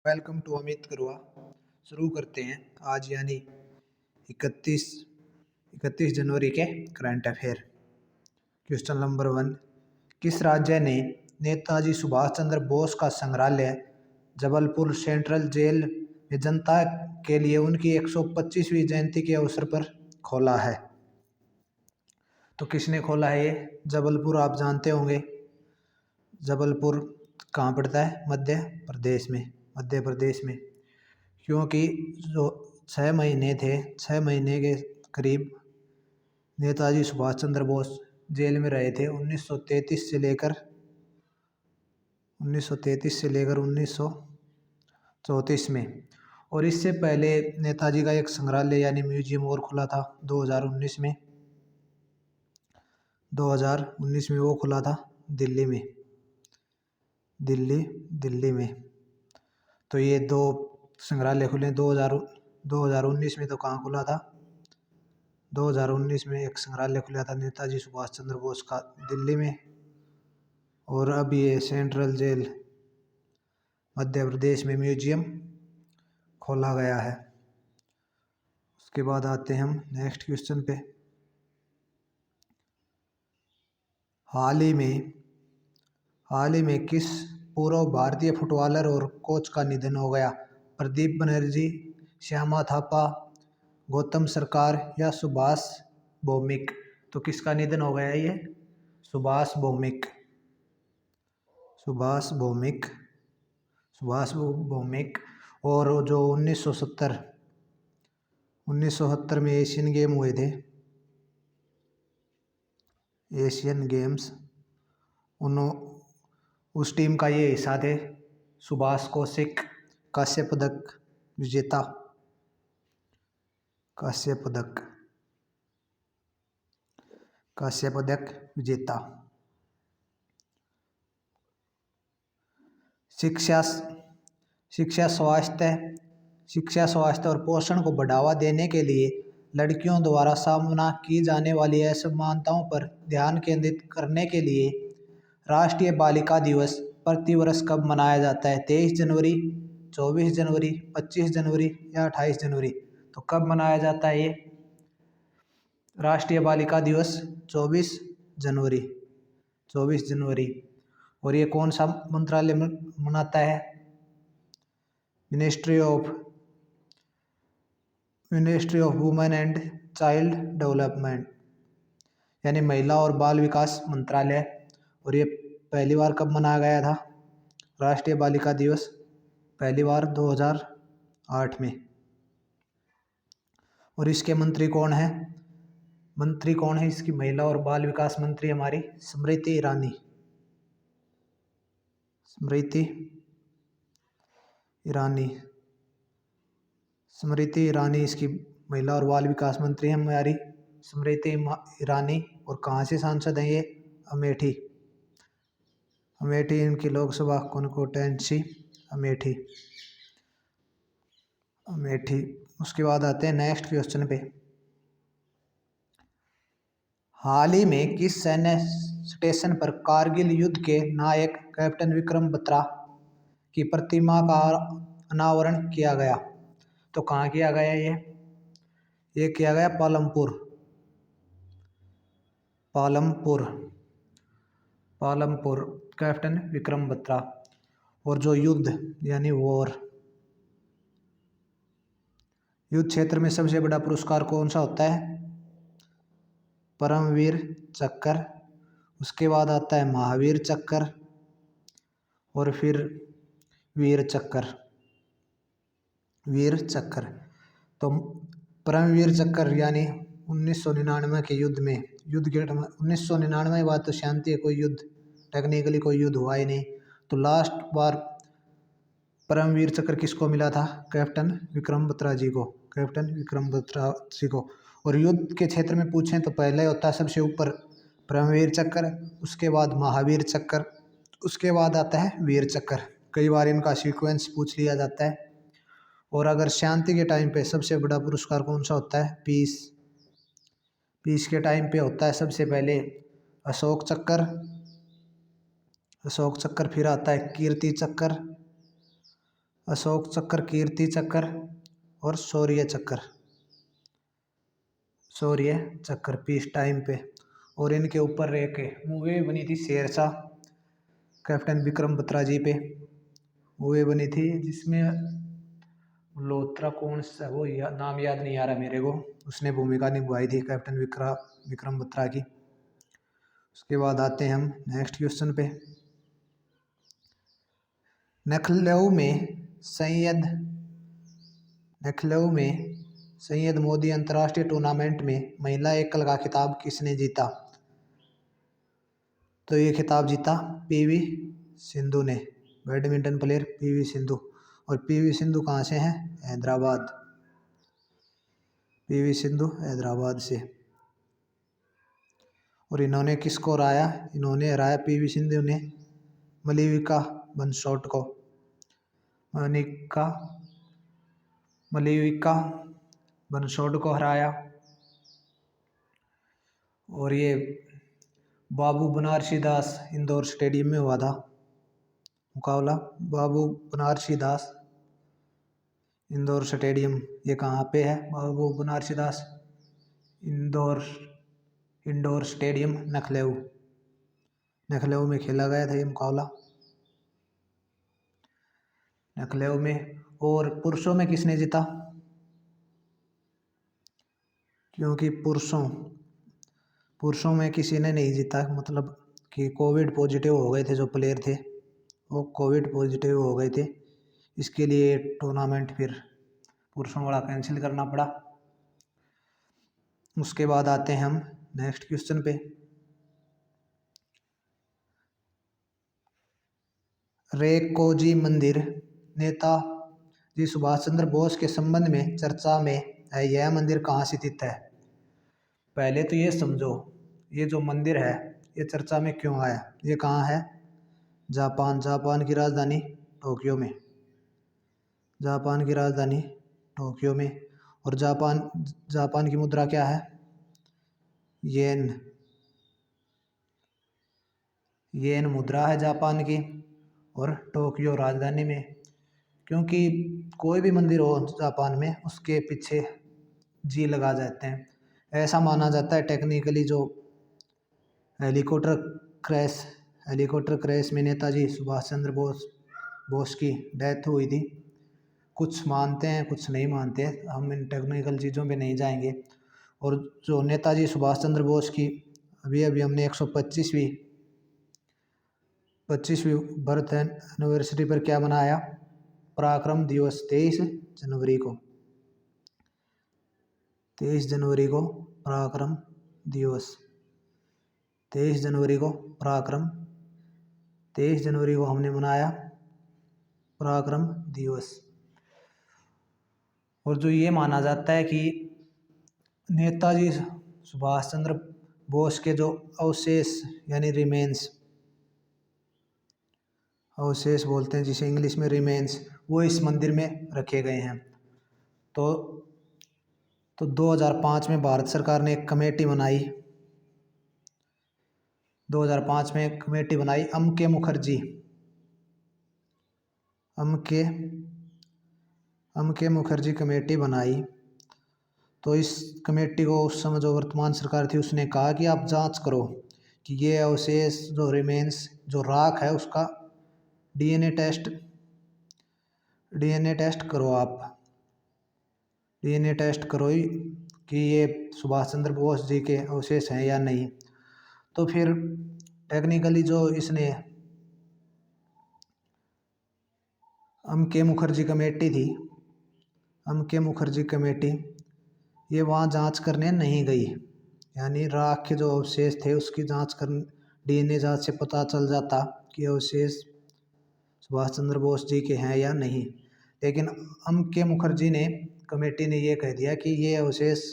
Welcome to Amit करुआ। शुरू करते हैं आज यानी 31 31 जनवरी के करंट अफेयर। Question number 1। किस राज्य ने नेताजी सुभाष चंद्र बोस का संग्रहालय जबलपुर सेंट्रल जेल में जनता के लिए उनकी 125वीं जयंती के अवसर पर खोला है? तो किसने खोला है ये? जबलपुर आप जानते होंगे। जबलपुर कहाँ पड़ता है? मध्य प्रदेश में। क्योंकि जो 6 महीने थे, 6 महीने के करीब नेताजी सुभाष चंद्र बोस जेल में रहे थे 1933 से लेकर 1934 में। और इससे पहले नेताजी का एक संग्रहालय यानी म्यूजियम और खुला था 2019 में। 2019 में वो खुला था दिल्ली में। तो ये दो संग्रहालय खुले 2019 में। तो कहाँ खुला था? 2019 में एक संग्रहालय खुला था नेताजी सुभाष चंद्र बोस का दिल्ली में। और अब ये सेंट्रल जेल मध्य प्रदेश में म्यूजियम खोला गया है। उसके बाद आते हैं हम नेक्स्ट क्वेश्चन पे। हाल ही में किस पूर्व भारतीय फुटबॉलर और कोच का निधन हो गया? प्रदीप बनर्जी, श्यामा थापा, गौतम सरकार या सुभाष भौमिक? तो किसका निधन हो गया ये? सुभाष भौमिक। और जो 1970 में एशियन गेम हुए थे, एशियन गेम्स, उस टीम का ये हिस्सा थे। सुभाष कौशिक कांस्य पदक विजेता। शिक्षा स्वास्थ्य और पोषण को बढ़ावा देने के लिए लड़कियों द्वारा सामना की जाने वाली असमानताओं पर ध्यान केंद्रित करने के लिए राष्ट्रीय बालिका दिवस प्रतिवर्ष कब मनाया जाता है? 23 जनवरी, 24 जनवरी, 25 जनवरी या 28 जनवरी? तो कब मनाया जाता है ये राष्ट्रीय बालिका दिवस? 24 जनवरी। और ये कौन सा मंत्रालय मनाता है? Ministry of women and child development यानी महिला और बाल विकास मंत्रालय। और ये पहली बार कब मनाया गया था राष्ट्रीय बालिका दिवस? पहली बार 2008 में। और इसके मंत्री कौन है? इसकी महिला और बाल विकास मंत्री हमारी स्मृति ईरानी इसकी महिला और बाल विकास मंत्री है हमारी स्मृति ईरानी। और कहाँ से सांसद हैं ये? अमेठी इनकी लोकसभा कॉन्स्टिट्यूएंसी अमेठी। उसके बाद आते हैं नेक्स्ट क्वेश्चन पे। हाल ही में किस सैन्य स्टेशन पर कारगिल युद्ध के नायक कैप्टन विक्रम बत्रा की प्रतिमा का अनावरण किया गया? तो कहाँ किया गया ये किया गया पालमपुर कैप्टन विक्रम बत्रा। और जो युद्ध यानी युद्ध क्षेत्र में सबसे बड़ा पुरस्कार कौन सा होता है? परमवीर चक्र। उसके बाद आता है महावीर चक्र और फिर वीर चक्र। तो परमवीर चक्र यानी 1999 के युद्ध में 1999 बाद तो शांति है, कोई युद्ध टेक्निकली कोई युद्ध हुआ ही नहीं। तो लास्ट बार परमवीर चक्र किसको मिला था? कैप्टन विक्रम बत्रा जी को। और युद्ध के क्षेत्र में पूछें तो पहले होता है सबसे ऊपर परमवीर चक्र, उसके बाद महावीर चक्र, उसके बाद आता है वीर चक्र। कई बार इनका सीक्वेंस पूछ लिया जाता है। और अगर शांति के टाइम पे सबसे बड़ा पुरस्कार कौन सा होता है? पीस के टाइम पे होता है सबसे पहले अशोक चक्र, फिर आता है कीर्ति चक्र, अशोक चक्र, कीर्ति चक्र और शौर्य चक्र, शौर्य चक्र पीस टाइम पे। और इनके ऊपर रह के मूवी बनी थी शेरशाह, कैप्टन विक्रम बत्रा जी पे मूवी बनी थी, जिसमें लोत्रा कौन सा वो नाम याद नहीं आ रहा मेरे को, उसने भूमिका निभाई थी कैप्टन विक्रम बत्रा की। उसके बाद आते हैं हम नेक्स्ट क्वेश्चन पे। लखनऊ में सैयद मोदी अंतर्राष्ट्रीय टूर्नामेंट में महिला एकल का खिताब किसने जीता? तो ये खिताब जीता पीवी सिंधु ने, बैडमिंटन प्लेयर पीवी सिंधु। और पीवी सिंधु कहाँ से हैं? हैदराबाद, पीवी सिंधु हैदराबाद से। और इन्होंने किसको हराया? इन्होंने हराया पीवी सिंधु ने मलिविका बंसोड को, मलिविका बंसोड को हराया। और ये बाबू बनारसी दास इंदौर स्टेडियम में हुआ था मुकाबला। बाबू बनारसी दास इंदौर स्टेडियम, ये कहाँ पे है? बाबू बनारसी दास इंडोर स्टेडियम लखनऊ में खेला गया था ये मुकाबला, लखनऊ में। और पुरुषों में किसने जीता? क्योंकि पुरुषों में किसी ने नहीं जीता, मतलब कि कोविड पॉजिटिव हो गए थे जो प्लेयर थे, वो कोविड पॉजिटिव हो गए थे, इसके लिए टूर्नामेंट फिर पुरुषों वाला कैंसिल करना पड़ा। उसके बाद आते हैं हम नेक्स्ट क्वेश्चन पे। रेकोजी मंदिर नेताजी सुभाष चंद्र बोस के संबंध में चर्चा में है, यह मंदिर कहाँ स्थित है? पहले तो ये समझो, ये जो मंदिर है ये चर्चा में क्यों आया? ये कहाँ है? जापान की राजधानी टोक्यो में, जापान की राजधानी टोक्यो में। और जापान की मुद्रा क्या है? येन मुद्रा है जापान की। और टोक्यो राजधानी में, क्योंकि कोई भी मंदिर हो जापान में उसके पीछे जी लगा जाते हैं। ऐसा माना जाता है टेक्निकली, जो हेलीकॉप्टर क्रैश में नेताजी सुभाष चंद्र बोस की डेथ हुई थी। कुछ मानते हैं कुछ नहीं मानते, हम इन टेक्निकल चीज़ों पे नहीं जाएंगे। और जो नेताजी सुभाष चंद्र बोस की अभी हमने 125वीं बर्थ एनिवर्सरी पर क्या मनाया? पराक्रम दिवस 23 जनवरी को, 23 जनवरी को पराक्रम दिवस, 23 जनवरी को पराक्रम, 23 जनवरी को हमने मनाया पराक्रम दिवस। और जो ये माना जाता है कि नेताजी सुभाष चंद्र बोस के जो अवशेष यानी अवशेष बोलते हैं जिसे इंग्लिश में रिमेन्स, वो इस मंदिर में रखे गए हैं। तो 2005 में भारत सरकार ने एक कमेटी बनाई, 2005 में एक कमेटी बनाई, अमके मुखर्जी कमेटी बनाई। तो इस कमेटी को उस समय जो वर्तमान सरकार थी उसने कहा कि आप जांच करो कि ये अवशेष जो रिमेन्स जो राख है उसका डीएनए टेस्ट करो, आप डीएनए टेस्ट करो कि ये सुभाष चंद्र बोस जी के अवशेष हैं या नहीं। तो फिर टेक्निकली जो इसने अमके मुखर्जी कमेटी थी, अमके मुखर्जी कमेटी ये वहाँ जांच करने नहीं गई, यानी राख के जो अवशेष थे उसकी जांच कर डीएनए जांच से पता चल जाता कि अवशेष सुभाष चंद्र बोस जी के हैं या नहीं। लेकिन अमके मुखर्जी ने कमेटी ने ये कह दिया कि ये अवशेष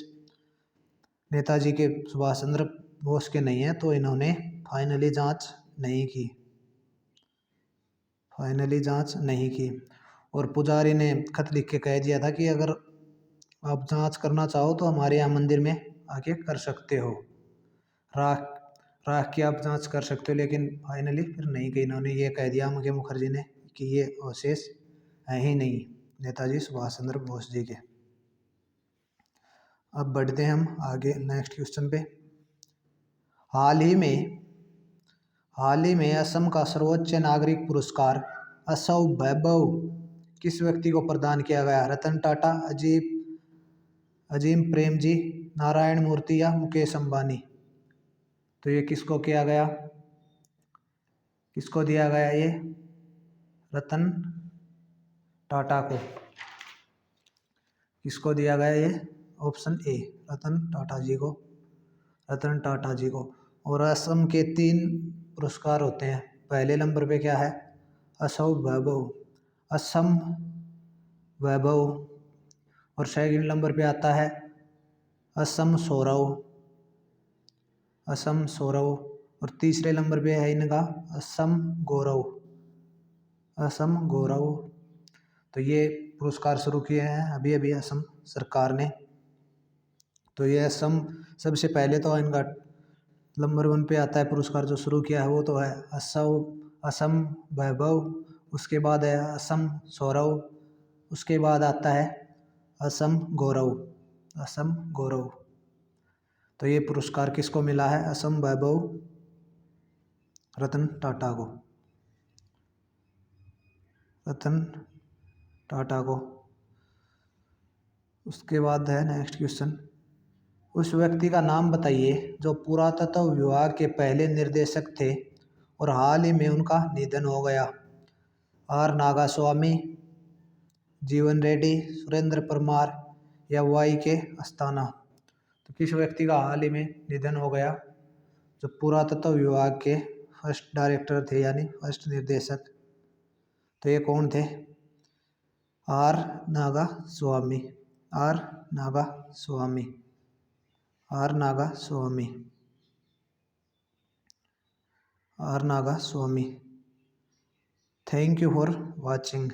नेताजी के सुभाष चंद्र बोस के नहीं है, तो इन्होंने फाइनली जांच नहीं की। और पुजारी ने खत लिख के कह दिया था कि अगर आप जांच करना चाहो तो हमारे यहाँ मंदिर में आके कर सकते हो, राख की आप जांच कर सकते हो। लेकिन फाइनली फिर नहीं की, इन्होंने ये कह दिया अमके मुखर्जी ने कि ये अवशेष हैं ही नहीं, नेताजी सुभाष चंद्र बोस जी के। अब बढ़ते हैं हम आगे नेक्स्ट क्वेश्चन पे। हाल ही में असम का सर्वोच्च नागरिक पुरस्कार असम वैभव किस व्यक्ति को प्रदान किया गया? रतन टाटा, अजीम प्रेमजी, नारायण मूर्ति या मुकेश अंबानी? तो ये किसको किया गया, किसको दिया गया? ये रतन टाटा को। किसको दिया गया ये? ऑप्शन ए, रतन टाटा जी को, रतन टाटा जी को। और असम के 3 पुरस्कार होते हैं। पहले नंबर पे क्या है? असम वैभव, असम वैभव। और सेकंड नंबर पे आता है असम सौरव, असम सौरव। और तीसरे नंबर पे है इनका असम गौरव, असम गौरव। तो ये पुरस्कार शुरू किए हैं अभी अभी असम सरकार ने। तो ये असम सबसे पहले तो इनका नंबर 1 पे आता है पुरस्कार जो शुरू किया है वो तो है असम वैभव। उसके बाद है असम सौरव। उसके बाद आता है असम गौरव, असम गौरव। तो ये पुरस्कार किसको मिला है? असम वैभव, रतन टाटा को, रतन टाटा को। उसके बाद है नेक्स्ट क्वेश्चन। उस व्यक्ति का नाम बताइए जो पुरातत्व विभाग के पहले निर्देशक थे और हाल ही में उनका निधन हो गया। आर नागास्वामी, जीवन रेड्डी, सुरेंद्र परमार या वाई के अस्थाना? तो किस व्यक्ति का हाल ही में निधन हो गया जो पुरातत्व विभाग के फर्स्ट डायरेक्टर थे यानी फर्स्ट निर्देशक? तो ये कौन थे? R Nagaswamy, R Nagaswamy, R Nagaswamy, R Nagaswamy. Thank you for watching.